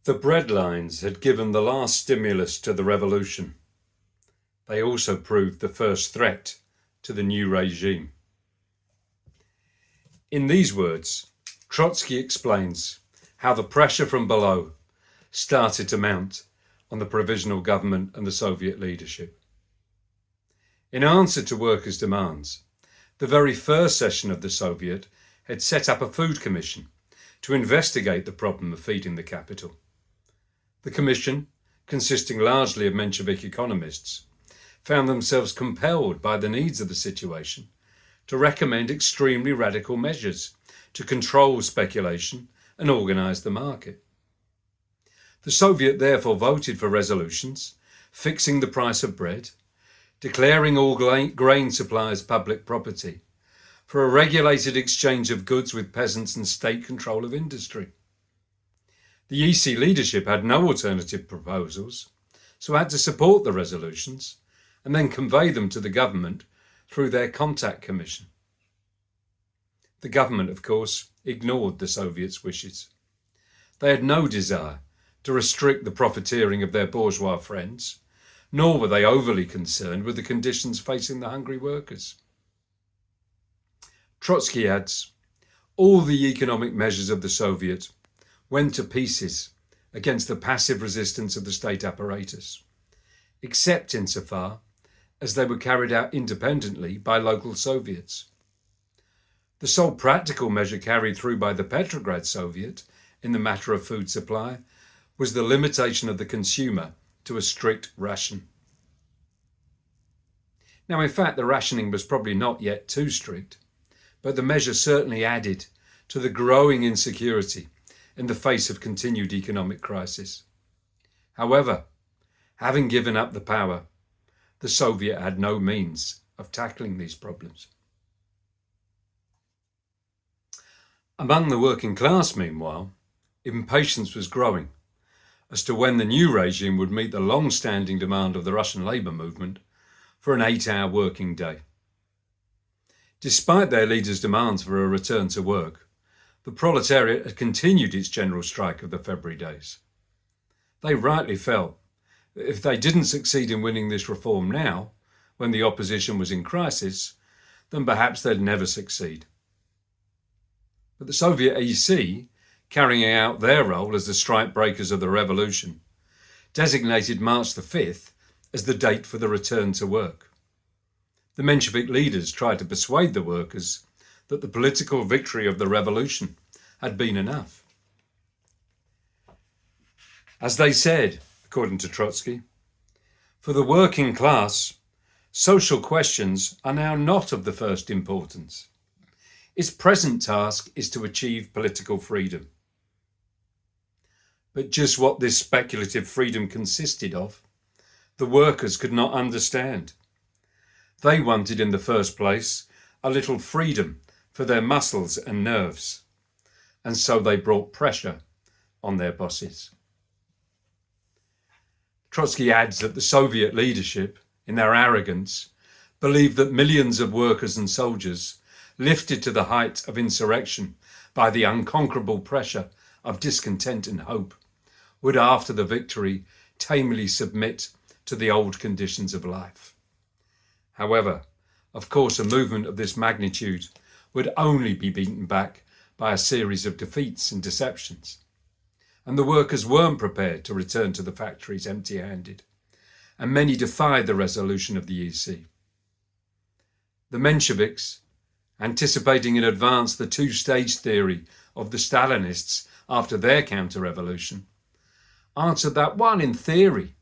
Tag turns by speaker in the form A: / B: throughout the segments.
A: The breadlines had given the last stimulus to the revolution. They also proved the first threat to the new regime. In these words, Trotsky explains how the pressure from below started to mount on the provisional government and the Soviet leadership. In answer to workers' demands, the very first session of the Soviet had set up a food commission to investigate the problem of feeding the capital. The commission, consisting largely of Menshevik economists, found themselves compelled by the needs of the situation to recommend extremely radical measures to control speculation and organise the market. The Soviet therefore voted for resolutions fixing the price of bread, declaring all grain supplies public property, for a regulated exchange of goods with peasants and state control of industry. The EC leadership had no alternative proposals, so had to support the resolutions and then convey them to the government through their contact commission. The government, of course, ignored the Soviets' wishes. They had no desire to restrict the profiteering of their bourgeois friends, nor were they overly concerned with the conditions facing the hungry workers. Trotsky adds, all the economic measures of the Soviet went to pieces against the passive resistance of the state apparatus, except insofar as they were carried out independently by local Soviets. The sole practical measure carried through by the Petrograd Soviet in the matter of food supply was the limitation of the consumer to a strict ration. Now, in fact, the rationing was probably not yet too strict, but the measure certainly added to the growing insecurity in the face of continued economic crisis. However, having given up the power, the Soviet had no means of tackling these problems. Among the working class, meanwhile, impatience was growing as to when the new regime would meet the long-standing demand of the Russian labour movement for an 8-hour working day. Despite their leaders' demands for a return to work, the proletariat had continued its general strike of the February days. They rightly felt that if they didn't succeed in winning this reform now, when the opposition was in crisis, then perhaps they'd never succeed. But the Soviet EC, carrying out their role as the strike breakers of the revolution, designated March the 5th as the date for the return to work. The Menshevik leaders tried to persuade the workers that the political victory of the revolution had been enough. As they said, according to Trotsky, for the working class, social questions are now not of the first importance. Its present task is to achieve political freedom. But just what this speculative freedom consisted of, the workers could not understand. They wanted, in the first place, a little freedom for their muscles and nerves, and so they brought pressure on their bosses. Trotsky adds that the Soviet leadership, in their arrogance, believed that millions of workers and soldiers, lifted to the height of insurrection by the unconquerable pressure of discontent and hope, would after the victory tamely submit to the old conditions of life. However, of course, a movement of this magnitude would only be beaten back by a series of defeats and deceptions. And the workers weren't prepared to return to the factories empty-handed, and many defied the resolution of the EC. The Mensheviks, anticipating in advance the two-stage theory of the Stalinists after their counter-revolution, answered that while in theory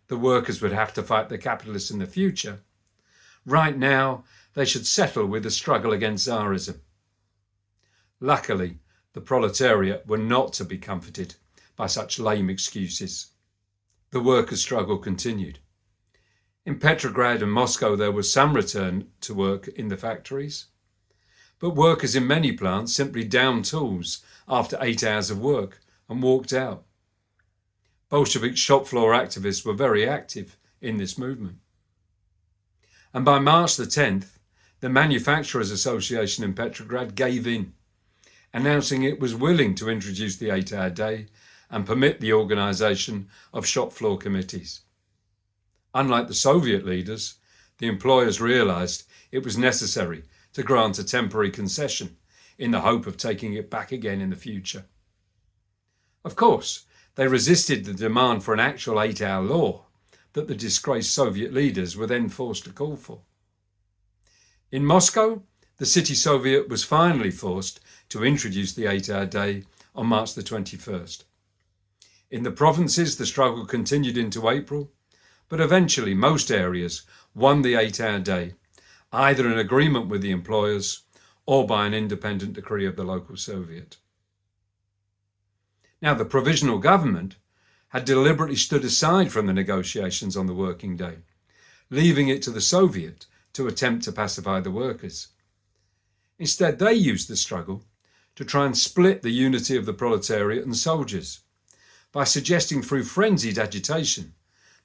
A: the workers would have to fight the capitalists in the future, right now they should settle with the struggle against Tsarism. Luckily, the proletariat were not to be comforted by such lame excuses. The workers' struggle continued. In Petrograd and Moscow there was some return to work in the factories, but workers in many plants simply downed tools after 8 hours of work and walked out. Bolshevik shop floor activists were very active in this movement. And by March the 10th, the Manufacturers Association in Petrograd gave in, announcing it was willing to introduce the 8-hour day and permit the organisation of shop floor committees. Unlike the Soviet leaders, the employers realised it was necessary to grant a temporary concession in the hope of taking it back again in the future. Of course, they resisted the demand for an actual 8-hour law that the disgraced Soviet leaders were then forced to call for. In Moscow, the City Soviet was finally forced to introduce the 8-hour day on March the 21st. In the provinces, the struggle continued into April, but eventually most areas won the 8-hour day, either in agreement with the employers or by an independent decree of the local Soviet. Now, the provisional government had deliberately stood aside from the negotiations on the working day, leaving it to the Soviet to attempt to pacify the workers. Instead, they used the struggle to try and split the unity of the proletariat and soldiers by suggesting through frenzied agitation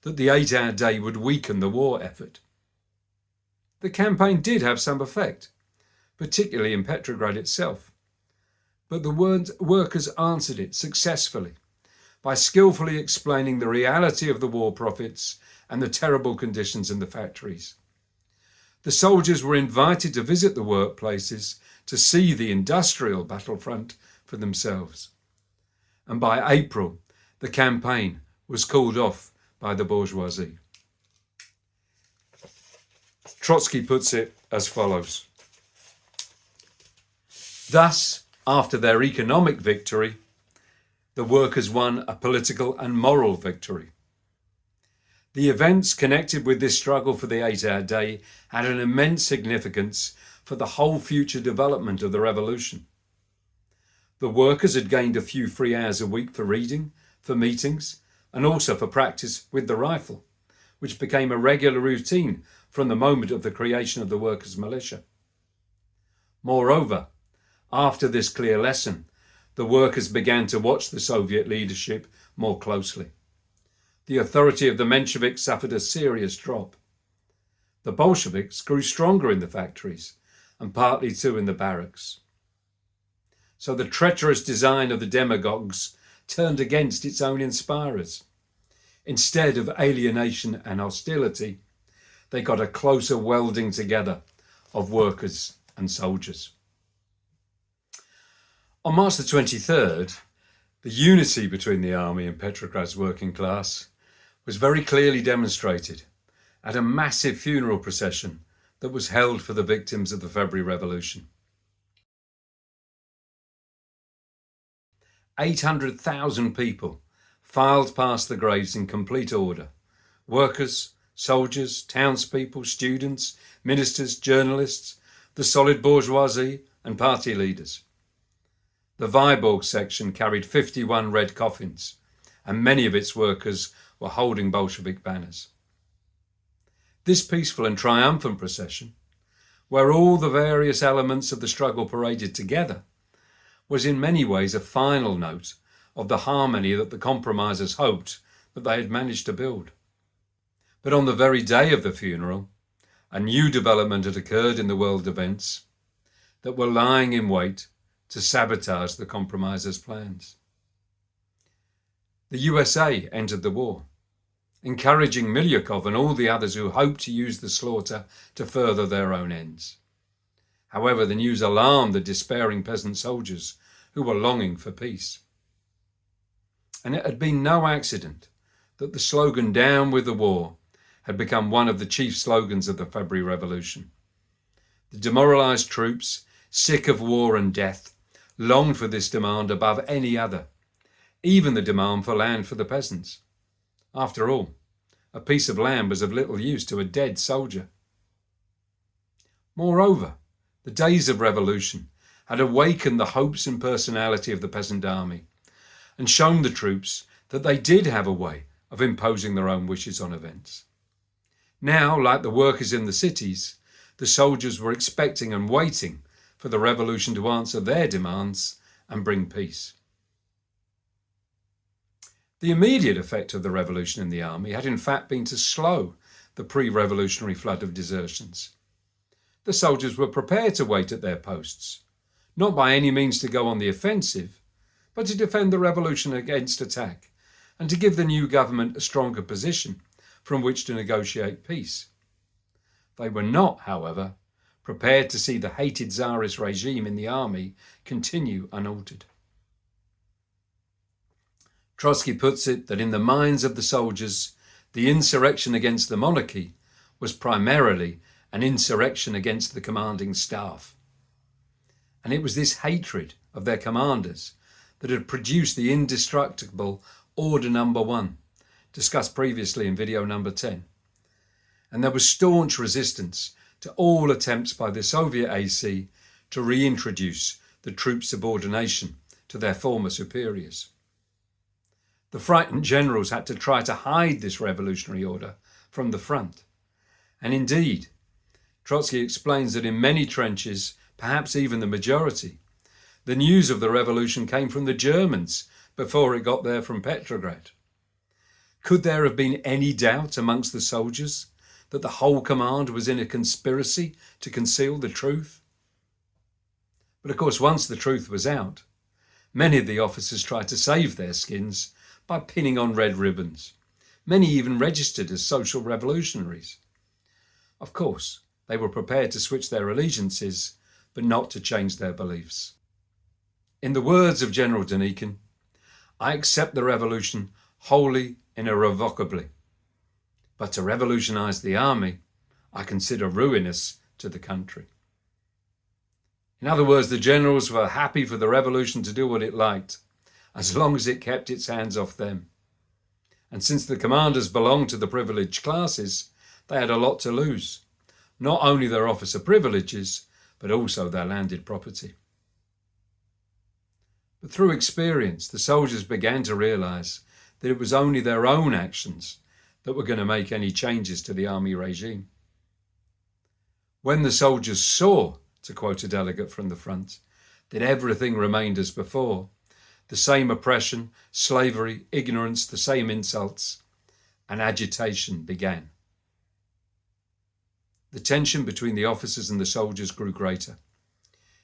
A: that the 8-hour day would weaken the war effort. The campaign did have some effect, particularly in Petrograd itself, but the workers answered it successfully by skillfully explaining the reality of the war profits and the terrible conditions in the factories. The soldiers were invited to visit the workplaces to see the industrial battlefront for themselves. And by April, the campaign was called off by the bourgeoisie. Trotsky puts it as follows. Thus, after their economic victory, the workers won a political and moral victory. The events connected with this struggle for the 8-hour day had an immense significance for the whole future development of the revolution. The workers had gained a few free hours a week for reading, for meetings, and also for practice with the rifle, which became a regular routine from the moment of the creation of the workers' militia. Moreover, after this clear lesson, the workers began to watch the Soviet leadership more closely. The authority of the Mensheviks suffered a serious drop. The Bolsheviks grew stronger in the factories, and partly too in the barracks. So the treacherous design of the demagogues turned against its own inspirers. Instead of alienation and hostility, they got a closer welding together of workers and soldiers. On March the 23rd, the unity between the army and Petrograd's working class was very clearly demonstrated at a massive funeral procession that was held for the victims of the February Revolution. 800,000 people filed past the graves in complete order. Workers, soldiers, townspeople, students, ministers, journalists, the solid bourgeoisie and party leaders. The Viborg section carried 51 red coffins, and many of its workers were holding Bolshevik banners. This peaceful and triumphant procession, where all the various elements of the struggle paraded together, was in many ways a final note of the harmony that the compromisers hoped that they had managed to build. But on the very day of the funeral, a new development had occurred in the world events that were lying in wait to sabotage the compromisers' plans. The USA entered the war, encouraging Milyukov and all the others who hoped to use the slaughter to further their own ends. However, the news alarmed the despairing peasant soldiers who were longing for peace. And it had been no accident that the slogan "Down with the War" had become one of the chief slogans of the February Revolution. The demoralized troops, sick of war and death, longed for this demand above any other, even the demand for land for the peasants. After all, a piece of land was of little use to a dead soldier. Moreover, the days of revolution had awakened the hopes and personality of the peasant army and shown the troops that they did have a way of imposing their own wishes on events. Now, like the workers in the cities, the soldiers were expecting and waiting for the revolution to answer their demands and bring peace. The immediate effect of the revolution in the army had in fact been to slow the pre-revolutionary flood of desertions. The soldiers were prepared to wait at their posts, not by any means to go on the offensive, but to defend the revolution against attack and to give the new government a stronger position from which to negotiate peace. They were not, however, prepared to see the hated Tsarist regime in the army continue unaltered. Trotsky puts it that in the minds of the soldiers, the insurrection against the monarchy was primarily an insurrection against the commanding staff. And it was this hatred of their commanders that had produced the indestructible Order Number 1, discussed previously in video number 10. And there was staunch resistance to all attempts by the Soviet AC to reintroduce the troops' subordination to their former superiors. The frightened generals had to try to hide this revolutionary order from the front. And indeed, Trotsky explains that in many trenches, perhaps even the majority, the news of the revolution came from the Germans before it got there from Petrograd. Could there have been any doubt amongst the soldiers that the whole command was in a conspiracy to conceal the truth? But of course, once the truth was out, many of the officers tried to save their skins by pinning on red ribbons. Many even registered as social revolutionaries. Of course, they were prepared to switch their allegiances, but not to change their beliefs. In the words of General Denikin, "I accept the revolution wholly and irrevocably, but to revolutionize the army, I consider ruinous to the country." In other words, the generals were happy for the revolution to do what it liked, as long as it kept its hands off them. And since the commanders belonged to the privileged classes, they had a lot to lose, not only their officer privileges, but also their landed property. But through experience, the soldiers began to realize that it was only their own actions that were going to make any changes to the army regime. When the soldiers saw, to quote a delegate from the front, that everything remained as before, the same oppression, slavery, ignorance, the same insults, and agitation began. The tension between the officers and the soldiers grew greater.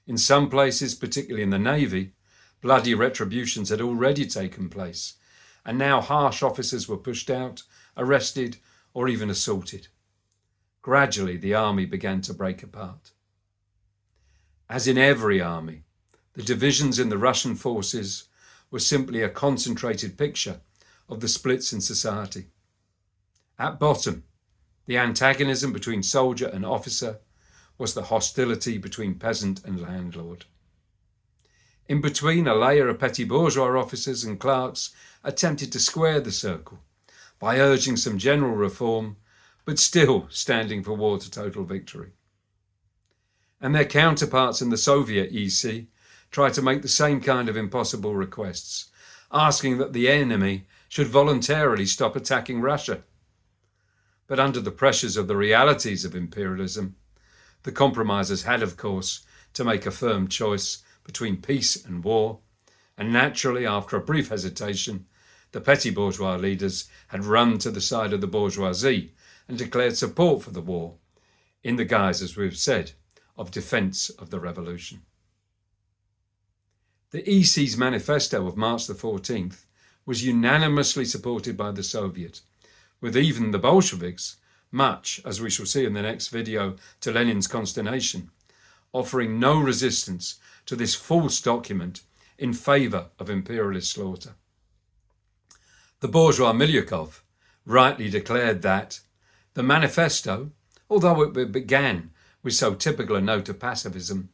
A: In some places, particularly in the Navy, bloody retributions had already taken place, and now harsh officers were pushed out, arrested, or even assaulted. Gradually, the army began to break apart. As in every army, the divisions in the Russian forces were simply a concentrated picture of the splits in society. At bottom, the antagonism between soldier and officer was the hostility between peasant and landlord. In between, a layer of petty bourgeois officers and clerks attempted to square the circle by urging some general reform, but still standing for war to total victory. And their counterparts in the Soviet EC tried to make the same kind of impossible requests, asking that the enemy should voluntarily stop attacking Russia. But under the pressures of the realities of imperialism, the compromisers had, of course, to make a firm choice between peace and war, and naturally, after a brief hesitation, the petty bourgeois leaders had run to the side of the bourgeoisie and declared support for the war, in the guise, as we've said, of defence of the revolution. The EC's manifesto of March the 14th was unanimously supported by the Soviet, with even the Bolsheviks, much, as we shall see in the next video, to Lenin's consternation, offering no resistance to this false document in favour of imperialist slaughter. The bourgeois Milyukov rightly declared that the manifesto, although it began with so typical a note of pacifism,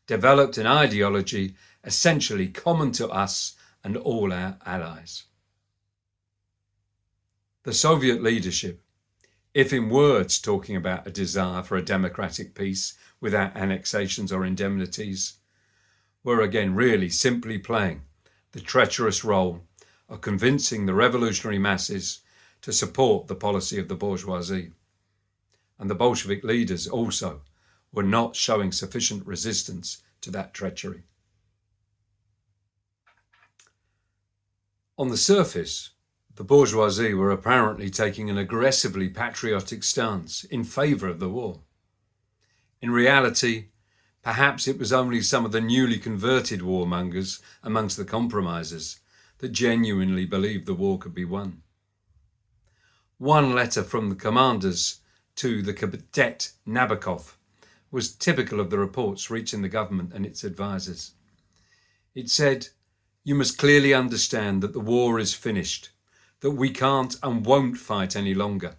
A: developed an ideology essentially common to us and all our allies. The Soviet leadership, if in words talking about a desire for a democratic peace without annexations or indemnities, were again really simply playing the treacherous role of convincing the revolutionary masses to support the policy of the bourgeoisie. And the Bolshevik leaders also were not showing sufficient resistance to that treachery. On the surface, the bourgeoisie were apparently taking an aggressively patriotic stance in favour of the war. In reality, Perhaps it was only some of the newly converted warmongers amongst the compromisers that genuinely believed the war could be won. One letter from the commanders to the cadet Nabokov was typical of the reports reaching the government and its advisers. It said, "You must clearly understand that the war is finished, that we can't and won't fight any longer.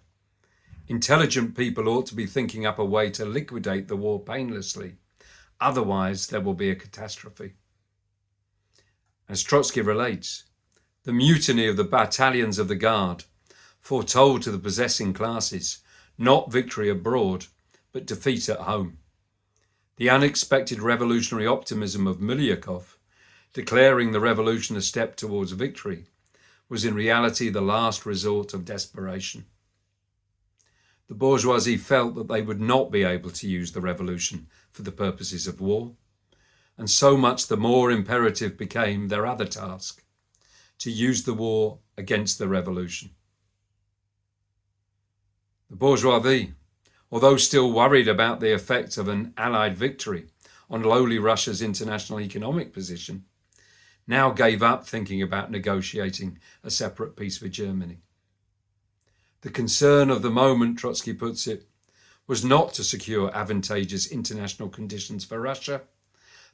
A: Intelligent people ought to be thinking up a way to liquidate the war painlessly. Otherwise, there will be a catastrophe." As Trotsky relates, the mutiny of the battalions of the Guard foretold to the possessing classes not victory abroad, but defeat at home. The unexpected revolutionary optimism of Milyakov, declaring the revolution a step towards victory, was in reality the last resort of desperation. The bourgeoisie felt that they would not be able to use the revolution for the purposes of war, and so much the more imperative became their other task, to use the war against the revolution. The bourgeoisie, although still worried about the effect of an Allied victory on lowly Russia's international economic position, now gave up thinking about negotiating a separate peace for Germany. The concern of the moment, Trotsky puts it, was not to secure advantageous international conditions for Russia,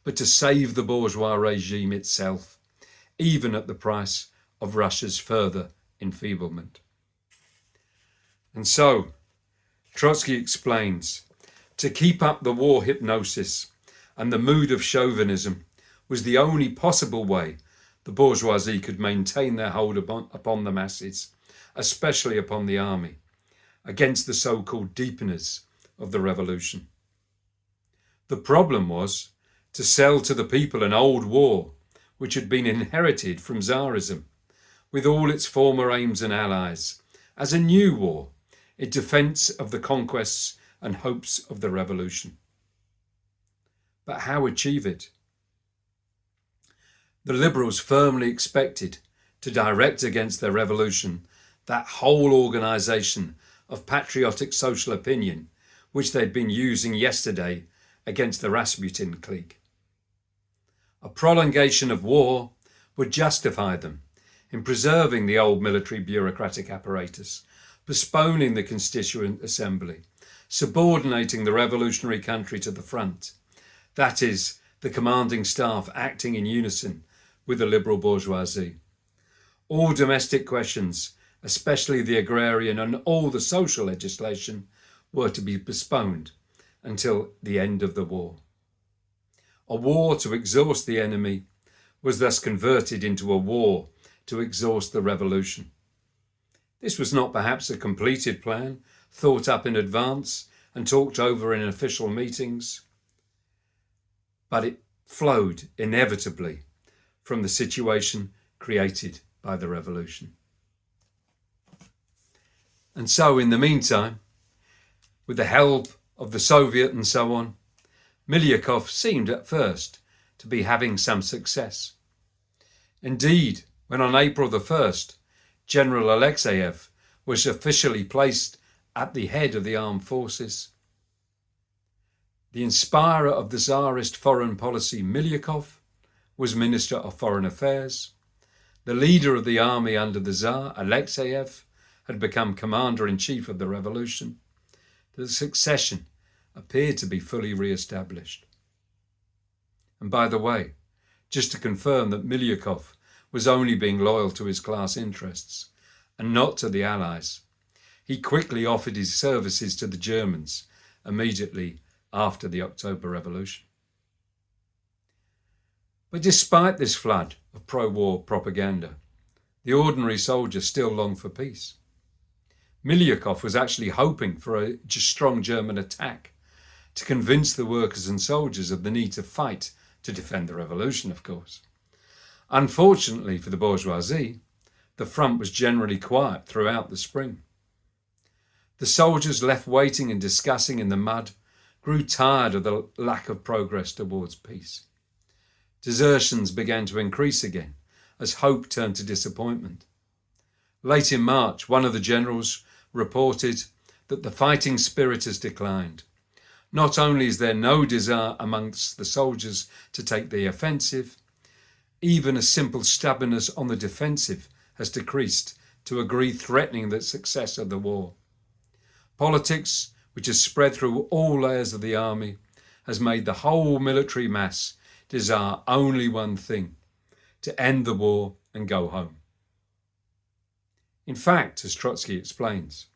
A: but to save the bourgeois regime itself, even at the price of Russia's further enfeeblement. And so, Trotsky explains, to keep up the war hypnosis and the mood of chauvinism was the only possible way the bourgeoisie could maintain their hold upon the masses, especially upon the army, against the so-called deepeners of the revolution. The problem was to sell to the people an old war which had been inherited from Tsarism, with all its former aims and allies, as a new war in defence of the conquests and hopes of the revolution. But how achieve it? The liberals firmly expected to direct against their revolution that whole organisation of patriotic social opinion which they'd been using yesterday against the Rasputin clique. A prolongation of war would justify them in preserving the old military bureaucratic apparatus, postponing the Constituent Assembly, subordinating the revolutionary country to the front, that is, the commanding staff acting in unison with the liberal bourgeoisie. All domestic questions, especially the agrarian and all the social legislation, were to be postponed until the end of the war. A war to exhaust the enemy was thus converted into a war to exhaust the revolution. This was not perhaps a completed plan, thought up in advance and talked over in official meetings, but it flowed inevitably from the situation created by the revolution. And so, in the meantime, with the help of the Soviet and so on, Milyakov seemed at first to be having some success. Indeed, when on April the 1st, General Alexeyev was officially placed at the head of the armed forces, the inspirer of the Tsarist foreign policy, Milyakov, was Minister of Foreign Affairs. The leader of the army under the Tsar, Alexeyev, had become commander-in-chief of the revolution. The succession appeared to be fully re-established. And by the way, just to confirm that Milyakov was only being loyal to his class interests and not to the Allies, he quickly offered his services to the Germans immediately after the October Revolution. But despite this flood of pro-war propaganda, the ordinary soldier still longed for peace. Milyakov was actually hoping for a strong German attack to convince the workers and soldiers of the need to fight to defend the revolution, of course. Unfortunately for the bourgeoisie, the front was generally quiet throughout the spring. The soldiers, left waiting and discussing in the mud, grew tired of the lack of progress towards peace. Desertions began to increase again as hope turned to disappointment. Late in March, one of the generals reported that the fighting spirit has declined. Not only is there no desire amongst the soldiers to take the offensive, even a simple stubbornness on the defensive has decreased to agree threatening the success of the war. Politics, which has spread through all layers of the army, has made the whole military mass desire only one thing: to end the war and go home. In fact, as Trotsky explains,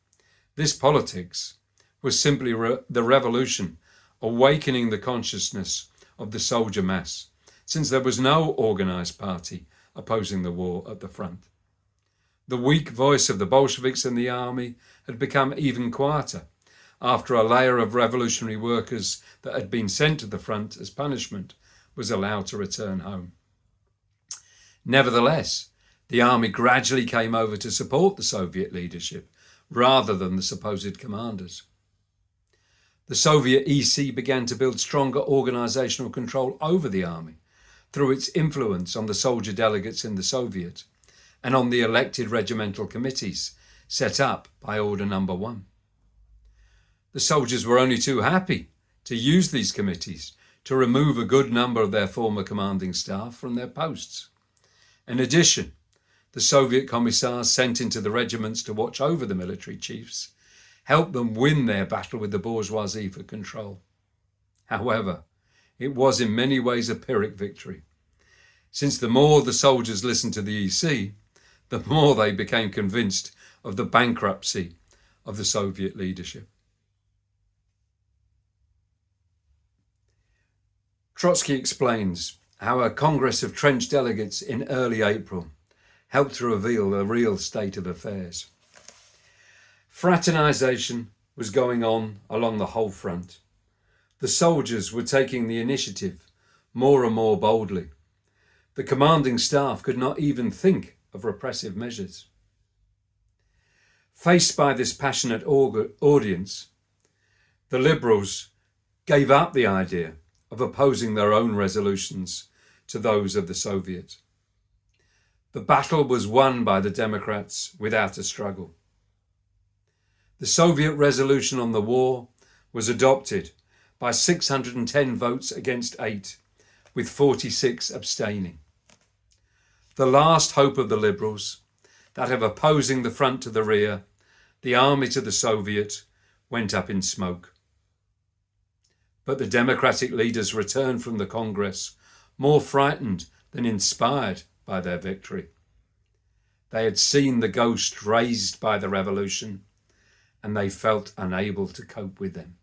A: this politics was simply the revolution awakening the consciousness of the soldier mass, since there was no organised party opposing the war at the front. The weak voice of the Bolsheviks in the army had become even quieter after a layer of revolutionary workers that had been sent to the front as punishment was allowed to return home. Nevertheless, the army gradually came over to support the Soviet leadership rather than the supposed commanders. The Soviet EC began to build stronger organisational control over the army through its influence on the soldier delegates in the Soviet and on the elected regimental committees set up by Order Number 1. The soldiers were only too happy to use these committees to remove a good number of their former commanding staff from their posts. In addition, the Soviet commissars sent into the regiments to watch over the military chiefs helped them win their battle with the bourgeoisie for control. However, it was in many ways a Pyrrhic victory, since the more the soldiers listened to the EC, the more they became convinced of the bankruptcy of the Soviet leadership. Trotsky explains how a Congress of trench delegates in early April helped to reveal the real state of affairs. Fraternisation was going on along the whole front. The soldiers were taking the initiative more and more boldly. The commanding staff could not even think of repressive measures. Faced by this passionate audience, the Liberals gave up the idea of opposing their own resolutions to those of the Soviet. The battle was won by the Democrats without a struggle. The Soviet resolution on the war was adopted by 610 votes against 8, with 46 abstaining. The last hope of the Liberals, that of opposing the front to the rear, the army to the Soviet, went up in smoke. But the Democratic leaders returned from the Congress more frightened than inspired by their victory. They had seen the ghost raised by the revolution, and they felt unable to cope with them.